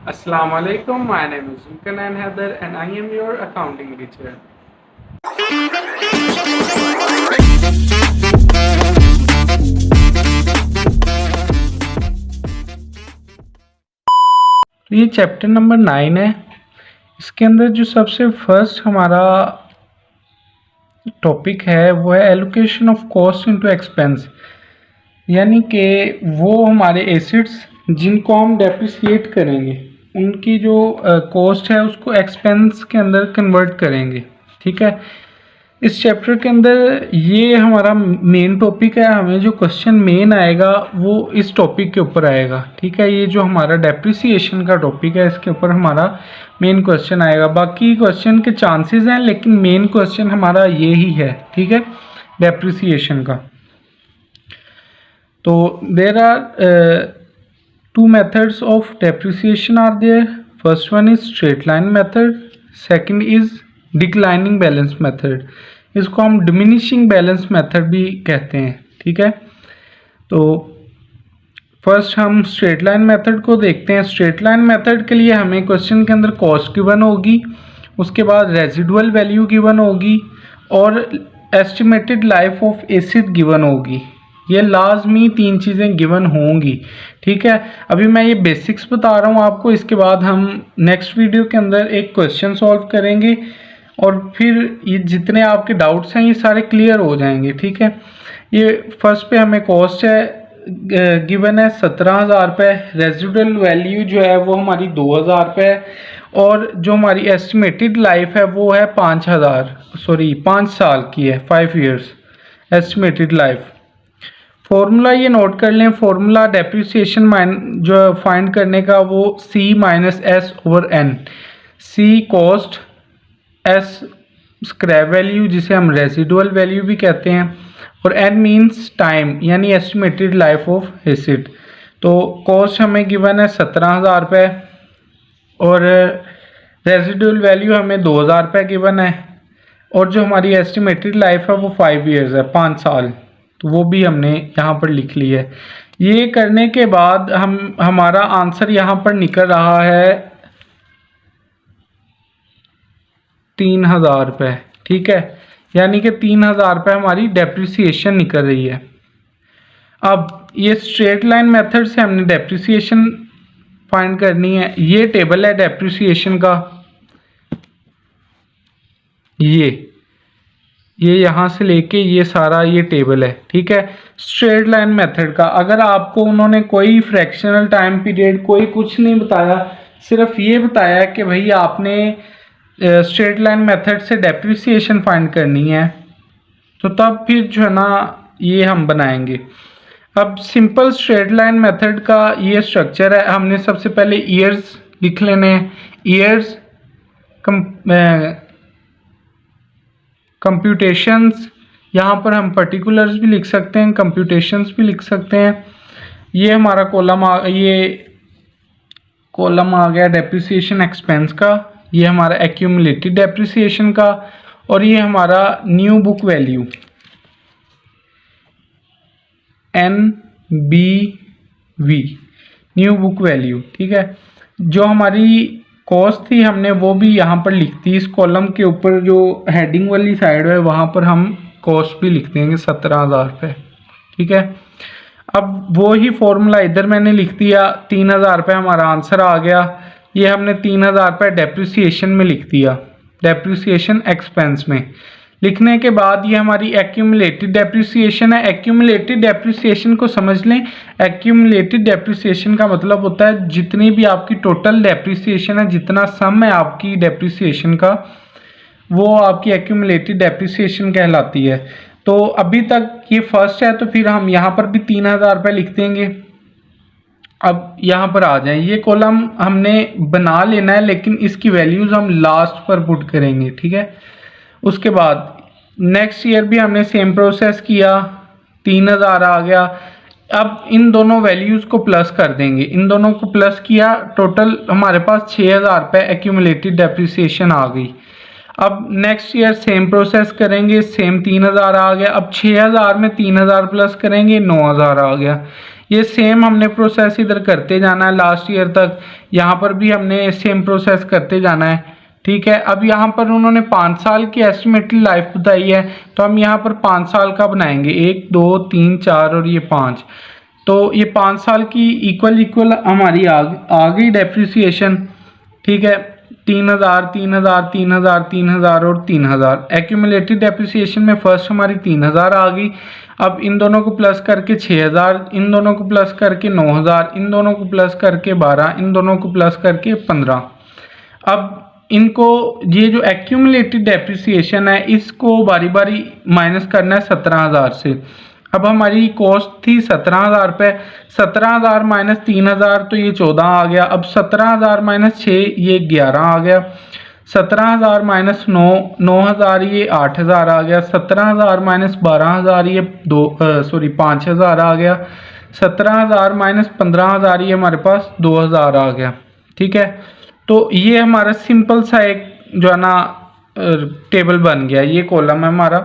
Assalamu alaikum. My name is Zulkarnain Haider and I am your accounting teacher. तो ये chapter number 9 है। इसके अंदर जो सबसे फर्स्ट हमारा टॉपिक है वो है allocation of cost into expense, यानी कि वो हमारे एसेट्स जिनको हम डेप्रिसिएट करेंगे उनकी जो कॉस्ट है उसको एक्सपेंस के अंदर कन्वर्ट करेंगे। ठीक है, इस चैप्टर के अंदर ये हमारा मेन टॉपिक है। हमें जो क्वेश्चन मेन आएगा वो इस टॉपिक के ऊपर आएगा। ठीक है, ये जो हमारा डेप्रिसिएशन का टॉपिक है इसके ऊपर हमारा मेन क्वेश्चन आएगा। बाकी क्वेश्चन के चांसेस हैं लेकिन मेन क्वेश्चन हमारा ये ही है। ठीक है, डेप्रिसिएशन का। तो there are two methods of depreciation are there. First one is straight line method, second is declining balance method, इसको हम diminishing balance method भी कहते हैं। ठीक है, तो फर्स्ट हम स्ट्रेट लाइन मेथड को देखते हैं। स्ट्रेट लाइन मेथड के लिए हमें क्वेश्चन के अंदर कॉस्ट गिवन होगी, उसके बाद रेजिडुअल वैल्यू गिवन होगी और estimated life of acid given होगी। ये लाजमी तीन चीज़ें गिवन होंगी। ठीक है, अभी मैं ये बेसिक्स बता रहा हूँ आपको, इसके बाद हम नेक्स्ट वीडियो के अंदर एक क्वेश्चन सॉल्व करेंगे और फिर ये जितने आपके डाउट्स हैं ये सारे क्लियर हो जाएंगे। ठीक है, ये फर्स्ट पे हमें कॉस्ट है गिवन है 17,000 रुपये, रेजिडुअल वैल्यू जो है वो हमारी 2,000 रुपये है और जो हमारी एस्टिमेटेड लाइफ है वो है 5 साल की है, 5 ईयर्स एस्टिमेटेड लाइफ। फॉर्मूला ये नोट कर लें, फॉर्मूला डेप्रिसिएशन जो फाइंड करने का वो C minus S over N. C cost, S scrap value जिसे हम रेजिडुअल वैल्यू भी कहते हैं और N मीन्स टाइम यानी एस्टिमेटेड लाइफ ऑफ एसिड। तो कॉस्ट हमें गिवन है 17,000 रुपये और रेजिडुअल वैल्यू हमें 2,000 रुपये गिवन है और जो हमारी एस्टिमेटेड लाइफ है वो 5 ईयर्स है, 5 साल। तो वो भी हमने यहाँ पर लिख ली है। ये करने के बाद हमारा आंसर यहाँ पर निकल रहा है 3,000 रुपये। ठीक है, यानी कि 3,000 रुपये हमारी डेप्रिसिएशन निकल रही है। अब ये स्ट्रेट लाइन मेथड से हमने डेप्रिसिएशन फाइंड करनी है। ये टेबल है डेप्रिसिएशन का, ये यहाँ से लेके ये सारा ये टेबल है। ठीक है, स्ट्रेट लाइन मेथड का अगर आपको उन्होंने कोई फ्रैक्शनल टाइम पीरियड कोई कुछ नहीं बताया, सिर्फ ये बताया कि भाई आपने स्ट्रेट लाइन मेथड से डेप्रिसिएशन फाइंड करनी है, तो तब फिर जो है ना ये हम बनाएंगे। अब सिंपल स्ट्रेट लाइन मेथड का ये स्ट्रक्चर है। हमने सबसे पहले ईयर्स लिख लेने हैं, ईयर्स कंप्यूटेशंस, यहाँ पर हम पर्टिकुलर्स भी लिख सकते हैं, कंप्यूटेशंस भी लिख सकते हैं। ये हमारा कॉलम आ गया डेप्रिसिएशन एक्सपेंस का, ये हमारा एक्यूमुलेटेड डेप्रिसिएशन का और ये हमारा new book value NBV, new book value. ठीक है, जो हमारी कॉस्ट थी हमने वो भी यहाँ पर लिख दी। इस कॉलम के ऊपर जो हेडिंग वाली साइड है वहाँ पर हम कॉस्ट भी लिख देंगे 17,000 रुपये। ठीक है, अब वो ही फॉर्मूला इधर मैंने लिख दिया, 3,000 रुपये हमारा आंसर आ गया। ये हमने 3,000 रुपये डेप्रिसिएशन में लिख दिया, डेप्रिसिएशन एक्सपेंस में। लिखने के बाद ये हमारी एक्यूमुलेटेड डेप्रिसिएशन है। एक्यूमुलेटेड डेप्रिसिएशन को समझ लें, एक्यूमुलेटेड डेप्रिसिएशन का मतलब होता है जितनी भी आपकी टोटल डेप्रिसिएशन है, जितना सम है आपकी डेप्रिसिएशन का, वो आपकी एक्यूमुलेटेड डेप्रिसिएशन कहलाती है। तो अभी तक ये फर्स्ट है तो फिर हम यहाँ पर भी 3,000 रुपये लिख देंगे। अब यहाँ पर आ जाएं, ये कॉलम हमने बना लेना है लेकिन इसकी वैल्यूज़ हम लास्ट पर पुट करेंगे। ठीक है, उसके बाद नेक्स्ट ईयर भी हमने सेम प्रोसेस किया, 3,000 आ गया। अब इन दोनों वैल्यूज़ को प्लस कर देंगे, इन दोनों को प्लस किया, टोटल हमारे पास 6,000 रुपये एक्यूमुलेटेड डेप्रिसिएशन आ गई। अब नेक्स्ट ईयर सेम प्रोसेस करेंगे, सेम 3,000 आ गया। अब 6,000 में 3,000 प्लस करेंगे, 9,000 आ गया। ये सेम हमने प्रोसेस इधर करते जाना है लास्ट ईयर तक, यहाँ पर भी हमने सेम प्रोसेस करते जाना है। ठीक है, अब यहाँ पर उन्होंने 5 साल की एस्टिमेटेड लाइफ बताई है, तो हम यहाँ पर 5 साल का बनाएंगे, 1 2 3 4 और ये 5। तो ये 5 साल की इक्वल हमारी आ गई डेप्रिसिएशन। ठीक है, 3000 3000 3000 3000 और 3000 एक्यूमुलेटेड डेप्रिसिएशन में फर्स्ट हमारी 3000 आ गई। अब इन दोनों को प्लस करके 6000, इन दोनों को प्लस करके 9000, इन दोनों को प्लस करके 12, इन दोनों को प्लस करके 15। अब इनको ये जो एक्यूमुलेटेड डेप्रिसिएशन है इसको बारी बारी माइनस करना है 17000 से। अब हमारी कॉस्ट थी 17000 रुपये, 17000 माइनस 3000 तो ये 14 आ गया। अब 17000 माइनस 6 ये 11 आ गया। 17000 माइनस 9 9000 ये 8000 आ गया। 17000 माइनस 12000 ये 5000 आ गया। 17000 माइनस 15000 ये हमारे पास 2000 आ गया। ठीक है, तो ये हमारा सिंपल सा एक जो है ना टेबल बन गया। ये कॉलम है हमारा,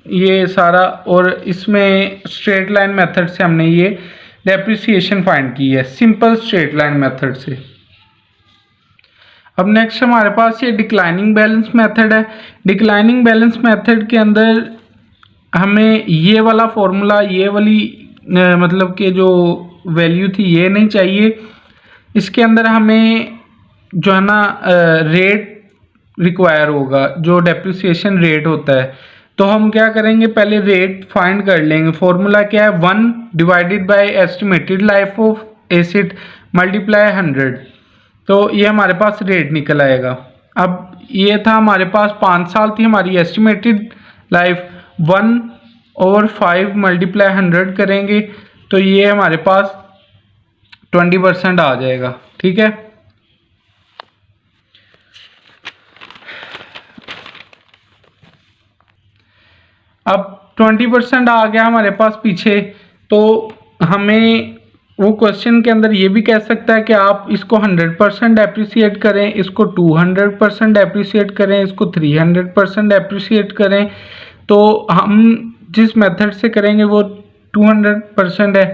ये सारा, और इसमें स्ट्रेट लाइन मेथड से हमने ये डेप्रिसिएशन फाइंड की है, सिंपल स्ट्रेट लाइन मेथड से। अब नेक्स्ट हमारे पास ये डिक्लाइनिंग बैलेंस मेथड है। डिक्लाइनिंग बैलेंस मेथड के अंदर हमें ये वाला फॉर्मूला, ये वाली मतलब कि जो वैल्यू थी ये नहीं चाहिए। इसके अंदर हमें जो है ना रेट रिक्वायर होगा, जो डेप्रिसिएशन रेट होता है। तो हम क्या करेंगे, पहले रेट फाइंड कर लेंगे। फॉर्मूला क्या है, 1 divided by estimated life of acid multiply 100। तो ये हमारे पास रेट निकल आएगा। अब ये था हमारे पास 5 साल थी हमारी एस्टिमेटेड लाइफ, 1/5 मल्टीप्लाई 100 करेंगे तो ये हमारे पास 20% आ जाएगा। ठीक है, अब 20% आ गया हमारे पास पीछे। तो हमें वो क्वेश्चन के अंदर ये भी कह सकता है कि आप इसको 100% एप्रिसिएट करें, इसको 200% एप्रिसिएट करें, इसको 300% एप्रिसिएट करें। तो हम जिस मेथड से करेंगे वो 200% है।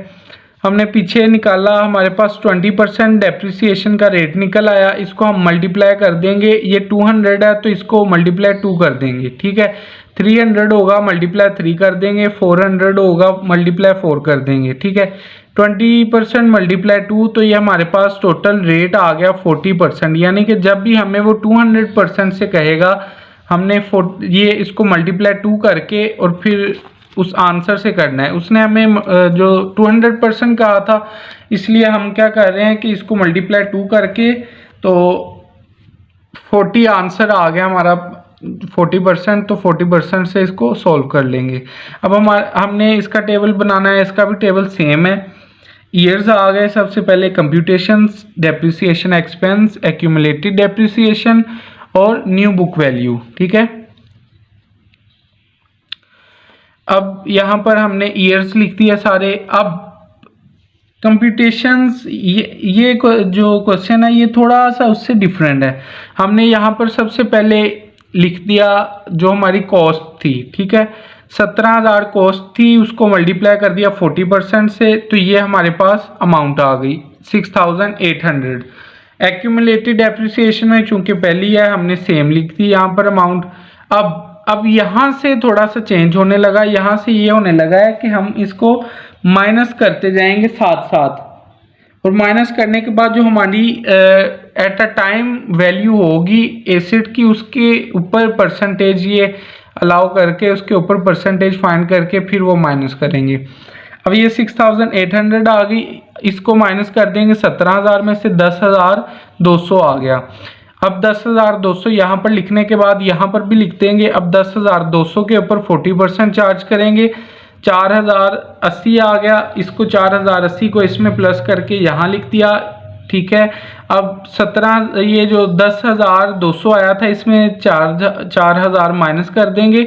हमने पीछे निकाला, हमारे पास 20% डेप्रिसिएशन का रेट निकल आया। इसको हम मल्टीप्लाई कर देंगे, ये 200 है तो इसको मल्टीप्लाई 2 कर देंगे। ठीक है, 300 होगा मल्टीप्लाई 3 कर देंगे, 400 होगा मल्टीप्लाई 4 कर देंगे। ठीक है, 20% मल्टीप्लाई 2, तो ये हमारे पास टोटल रेट आ गया 40%। यानी कि जब भी हमें वो 200% से कहेगा, हमने ये इसको मल्टीप्लाई 2 करके और फिर उस आंसर से करना है। उसने हमें जो 200% कहा था, इसलिए हम क्या कर रहे हैं कि इसको मल्टीप्लाई 2 करके तो 40 आंसर आ गया हमारा 40%। तो 40% से इसको सॉल्व कर लेंगे। अब हमने इसका टेबल बनाना है, इसका भी टेबल सेम है। ईयर्स आ गए सबसे पहले, computations, depreciation expense, accumulated depreciation और न्यू बुक वैल्यू। ठीक है, अब यहाँ पर हमने ईयर्स लिख दिया सारे। अब कंप्यूटेशंस, ये जो क्वेश्चन है ये थोड़ा सा उससे डिफरेंट है। हमने यहाँ पर सबसे पहले लिख दिया जो हमारी कॉस्ट थी। ठीक है, 17000 कॉस्ट थी, उसको मल्टीप्लाई कर दिया 40% से, तो ये हमारे पास अमाउंट आ गई 6800। एक्यूमुलेटेड डेप्रिसिएशन में चूंकि पहली है हमने सेम लिख दी यहाँ पर अमाउंट। अब यहाँ से थोड़ा सा चेंज होने लगा, यहाँ से ये होने लगा है कि हम इसको माइनस करते जाएंगे साथ साथ, और माइनस करने के बाद जो हमारी एट अ टाइम वैल्यू होगी एसिड की, उसके ऊपर परसेंटेज ये अलाउ करके उसके ऊपर परसेंटेज फाइंड करके फिर वो माइनस करेंगे। अब ये 6800 आ गई, इसको माइनस कर देंगे 17000 में से, 10200 आ गया। अब 10200 यहाँ पर लिखने के बाद यहाँ पर भी लिख देंगे। अब 10200 के ऊपर 40% चार्ज करेंगे, 4080 आ गया। इसको 4080 को इसमें प्लस करके यहाँ लिख दिया। ठीक है, अब 17 ये जो 10200 आया था इसमें 4000 माइनस कर देंगे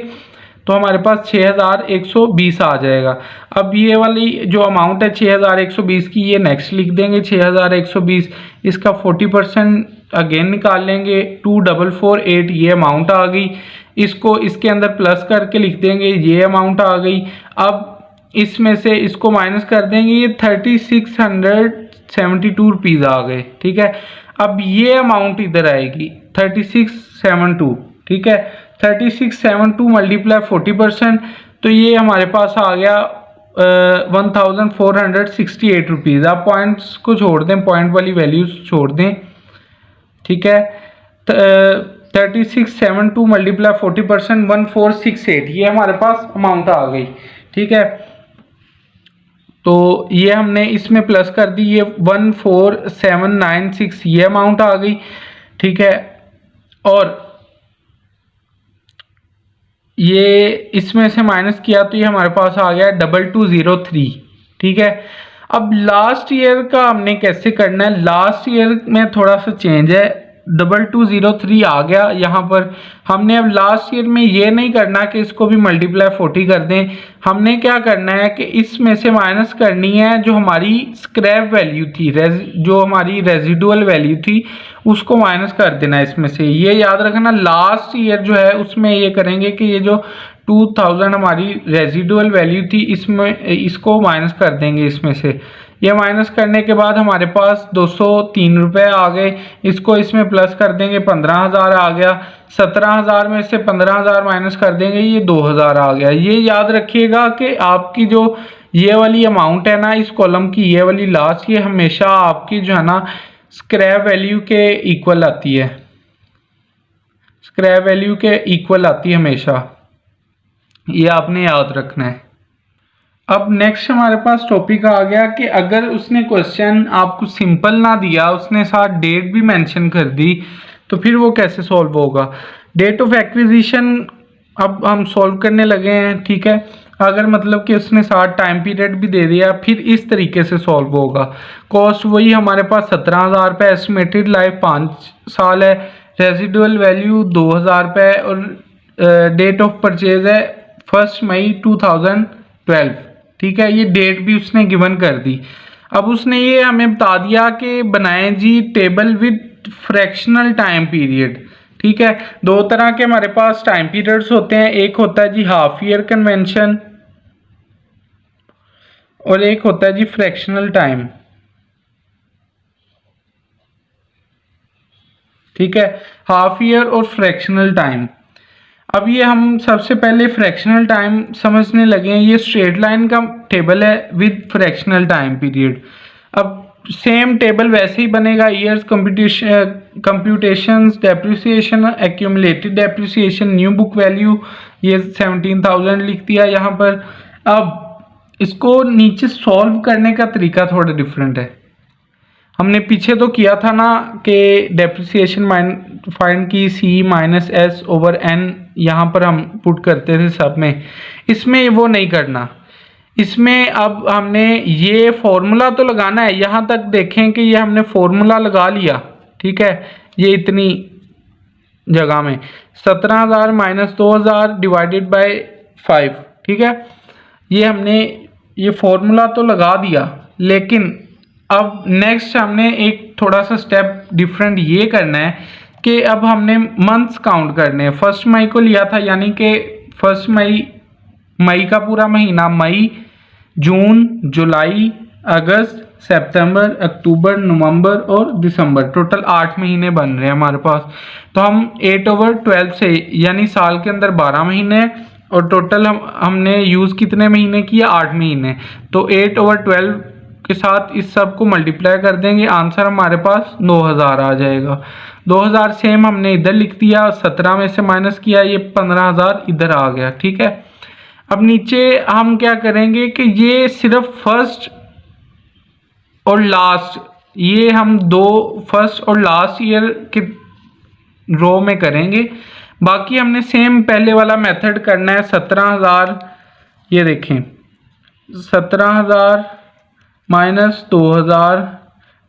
तो हमारे पास 6120 आ जाएगा। अब ये वाली जो अमाउंट है 6120 की, ये नेक्स्ट लिख देंगे 6120, इसका 40% अगेन निकाल लेंगे, 2448 ये अमाउंट आ गई। इसको इसके अंदर प्लस करके लिख देंगे, ये अमाउंट आ गई। अब इसमें से इसको माइनस कर देंगे, ये 3672 रुपीज़ आ गए। ठीक है, अब ये अमाउंट इधर आएगी 3672। ठीक है, 3672 मल्टीप्लाई 40%, तो ये हमारे पास आ गया 1468 रुपीज़। आप पॉइंट्स को छोड़ दें, पॉइंट वाली वैल्यूज छोड़ दें। ठीक है, 3672 मल्टीप्लाई 40%, 1468, ये हमारे पास अमाउंट आ गई। ठीक है, तो ये हमने इसमें प्लस कर दी, ये 14796 ये अमाउंट आ गई। ठीक है, और ये इसमें से माइनस किया तो ये हमारे पास आ गया 2203। ठीक है, अब लास्ट ईयर का हमने कैसे करना है, लास्ट ईयर में थोड़ा सा चेंज है, 2203 आ गया यहाँ पर। हमने अब लास्ट ईयर में ये नहीं करना कि इसको भी मल्टीप्लाई 40 कर दें, हमने क्या करना है कि इसमें से माइनस करनी है जो हमारी स्क्रैप वैल्यू थी, जो हमारी रेजिडुअल वैल्यू थी, उसको माइनस कर देना है इसमें से। ये याद रखना, लास्ट ईयर जो है उसमें ये करेंगे कि ये जो 2000 हमारी रेजिडुअल वैल्यू थी, इसमें इसको माइनस कर देंगे इसमें से। ये माइनस करने के बाद हमारे पास 203 रुपये आ गए, इसको इसमें प्लस कर देंगे, 15,000 आ गया। 17,000 में से 15,000 माइनस कर देंगे, ये 2,000 आ गया। ये याद रखिएगा कि आपकी जो ये वाली अमाउंट है ना इस कॉलम की, ये वाली लास्ट, ये हमेशा आपकी जो है ना स्क्रैप वैल्यू के इक्वल आती है, स्क्रैप वैल्यू के इक्वल आती है हमेशा, ये आपने याद रखना है। अब नेक्स्ट हमारे पास टॉपिक आ गया कि अगर उसने क्वेश्चन आपको सिंपल ना दिया, उसने साथ डेट भी मेंशन कर दी, तो फिर वो कैसे सॉल्व होगा। डेट ऑफ एक्विजिशन अब हम सॉल्व करने लगे हैं। ठीक है, अगर मतलब कि उसने साथ टाइम पीरियड भी दे दिया, फिर इस तरीके से सॉल्व होगा। कॉस्ट वही हमारे पास 17,000 रुपये, एस्टिमेटेड लाइफ 5 साल है, रेजिडुअल वैल्यू 2,000 रुपये, और डेट ऑफ परचेज है 1 मई 2012। ठीक है, ये डेट भी उसने गिवन कर दी। अब उसने ये हमें बता दिया कि बनाएं जी table with fractional time period. ठीक है, दो तरह के हमारे पास टाइम पीरियड्स होते हैं, एक होता है जी हाफ ईयर कन्वेंशन और एक होता है जी फ्रैक्शनल टाइम। ठीक है, हाफ ईयर और फ्रैक्शनल टाइम। अब ये हम सबसे पहले फ्रैक्शनल टाइम समझने लगे हैं। ये स्ट्रेट लाइन का टेबल है विद फ्रैक्शनल टाइम पीरियड। अब सेम टेबल वैसे ही बनेगा, years, computations, depreciation, accumulated depreciation, new book value, ये 17,000 लिख दिया यहाँ पर। अब इसको नीचे सॉल्व करने का तरीका थोड़ा डिफरेंट है। हमने पीछे तो किया था ना कि डेप्रिसिएशन फाइंड की C minus S over N, यहाँ पर हम पुट करते थे सब में, इसमें वो नहीं करना। इसमें अब हमने ये फॉर्मूला तो लगाना है, यहाँ तक देखें कि ये हमने फॉर्मूला लगा लिया। ठीक है, ये इतनी जगह में 17,000 माइनस 2,000 डिवाइडेड बाय 5। ठीक है, ये हमने ये फॉर्मूला तो लगा दिया, लेकिन अब नेक्स्ट हमने एक थोड़ा सा स्टेप डिफरेंट ये करना है कि अब हमने मंथ्स काउंट करने हैं। 1 मई को लिया था, यानी कि 1 मई का पूरा महीना, मई, जून, जुलाई, अगस्त, सितंबर, अक्टूबर, नवंबर और दिसंबर, टोटल 8 महीने बन रहे हैं हमारे पास। तो हम 8/12 से, यानी साल के अंदर 12 महीने, और टोटल हमने यूज़ कितने महीने किए, 8 महीने। तो 8/12 के साथ इस सब को मल्टीप्लाई कर देंगे, आंसर हमारे पास 9,000 आ जाएगा। 2,000 सेम हमने इधर लिख दिया, 17 में से माइनस किया, ये 15,000 इधर आ गया। ठीक है, अब नीचे हम क्या करेंगे कि ये सिर्फ फर्स्ट और लास्ट, ये हम दो फर्स्ट और लास्ट ईयर के रो में करेंगे। बाकी हमने सेम पहले वाला मेथड करना है। 17,000, ये देखें 17,000 माइनस 2,000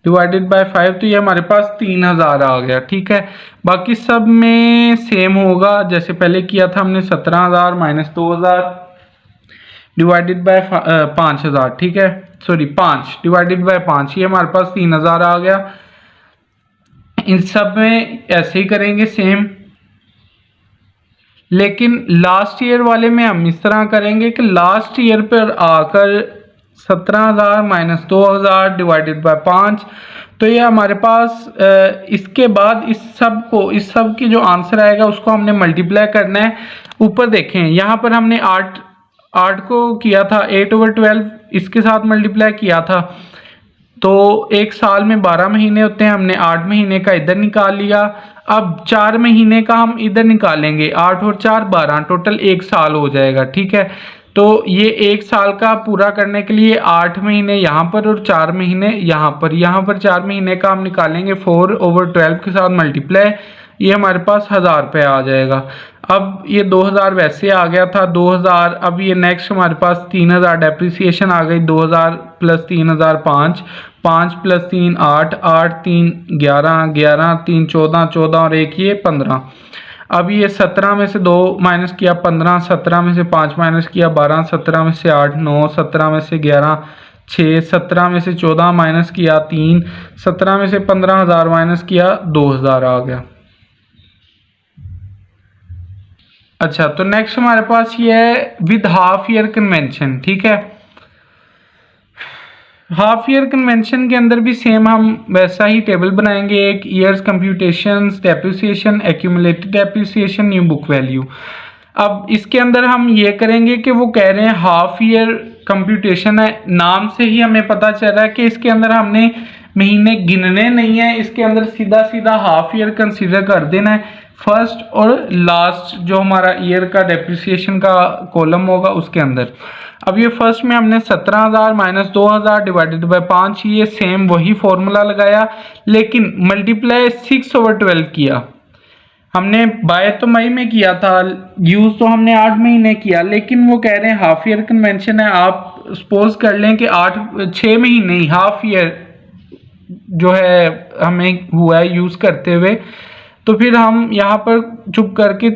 डिवाइडेड बाय 5, तो ये हमारे पास 3,000 आ गया। ठीक है, बाकी सब में सेम होगा जैसे पहले किया था हमने, 17,000 माइनस 2,000 डिवाइडेड बाय 5,000। ठीक है, सॉरी 5 डिवाइडेड बाय 5, ये हमारे पास 3,000 आ गया। इन सब में ऐसे ही करेंगे सेम। लेकिन लास्ट ईयर वाले में हम इस तरह करेंगे कि लास्ट ईयर पर आकर 17,000 माइनस 2,000 डिवाइडेड बाय 5, तो ये हमारे पास इसके बाद इस सब की जो आंसर आएगा उसको हमने मल्टीप्लाई करना है। ऊपर देखें, यहाँ पर हमने 8 को किया था 8/12, इसके साथ मल्टीप्लाई किया था, तो एक साल में 12 महीने होते हैं, हमने 8 महीने का इधर निकाल लिया। अब 4 महीने का हम इधर निकालेंगे, 8 और 4 12, टोटल एक साल हो जाएगा। ठीक है, तो ये एक साल का पूरा करने के लिए 8 महीने यहाँ पर और 4 महीने यहाँ पर 4 महीने का हम निकालेंगे 4/12 के साथ मल्टीप्लाई, ये हमारे पास 1000 रुपये आ जाएगा। अब ये 2000 वैसे आ गया था 2000, अब ये नेक्स्ट हमारे पास 3000 डेप्रिसिएशन आ गई, 2000 प्लस 3000 5, 5 प्लस 3 8, 8 3 11, 11 3 14, 14 और 1 ये 15। अब ये 17 में से 2 माइनस किया 15, 17 में से 5 माइनस किया 12, 17 में से 8 9, 17 में से 11 6, 17 में से 14 माइनस किया 3, 17 में से 15,000 माइनस किया 2000 आ गया। अच्छा, तो नेक्स्ट हमारे पास ये है विद हाफ ईयर कन्वेंशन। ठीक है, हाफ ईयर कन्वेंशन के अंदर भी सेम हम वैसा ही टेबल बनाएंगे, एक years computations, depreciation, accumulated depreciation, new book value. अब इसके अंदर हम ये करेंगे कि वो कह रहे हैं हाफ ईयर कंप्यूटेशन है, नाम से ही हमें पता चल रहा है कि इसके अंदर हमने महीने गिनने नहीं है, इसके अंदर सीधा सीधा हाफ ईयर कंसीडर कर देना है, फर्स्ट और लास्ट जो हमारा ईयर का डेप्रिसिएशन का कॉलम होगा उसके अंदर। अब ये फर्स्ट में हमने 17,000 माइनस 2,000 डिवाइडेड बाय 5, ये सेम वही फॉर्मूला लगाया, लेकिन मल्टीप्लाई 6/12 किया। हमने बाय तो मई में किया था, यूज तो हमने 8 महीने किया, लेकिन वो कह रहे हैं हाफ ईयर कन्वेंशन है। आप सपोज कर लें कि 6 महीने ही हाफ ईयर जो है हमें हुआ है यूज करते हुए, तो फिर हम यहाँ पर चुप करके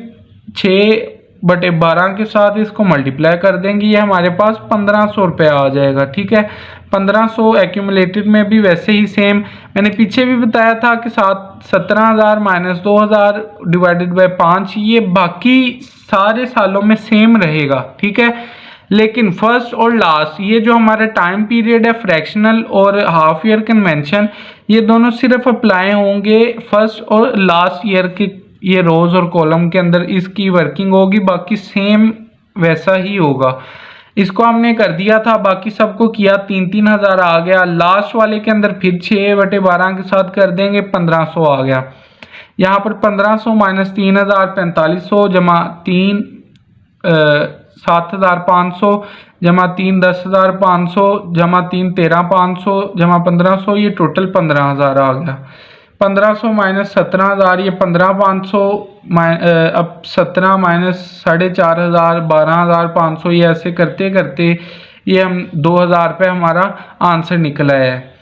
6/12 के साथ इसको मल्टीप्लाई कर देंगे, ये हमारे पास 1500 रुपये आ जाएगा। ठीक है, 1500 एक्यूमुलेटेड में भी वैसे ही सेम, मैंने पीछे भी बताया था कि 17,000 माइनस 2,000 डिवाइडेड बाय 5, ये बाकी सारे सालों में सेम रहेगा। ठीक है, लेकिन फर्स्ट और लास्ट ये जो हमारा टाइम पीरियड है फ्रैक्शनल और हाफ ईयर कन्वेंशन, ये दोनों सिर्फ अप्लाई होंगे फर्स्ट और लास्ट ईयर के, ये रोज और कॉलम के अंदर इसकी वर्किंग होगी, बाकी सेम वैसा ही होगा। इसको हमने कर दिया था, बाकी सबको किया, 3-3 हज़ार आ गया। लास्ट वाले के अंदर फिर 6/12 के साथ कर देंगे, 1500 आ गया। यहाँ पर 1500 माइनस 3000 4500 जमा 3 7,500 जमा 3 10,500 जमा 3 13,500 जमा 1500, ये टोटल 15,000 आ गया। 1500 माइनस 17,000, ये 15,500, अब 17 माइनस 4,500 12,500, ये ऐसे करते करते ये हम 2,000 रुपये हमारा आंसर निकल आया है।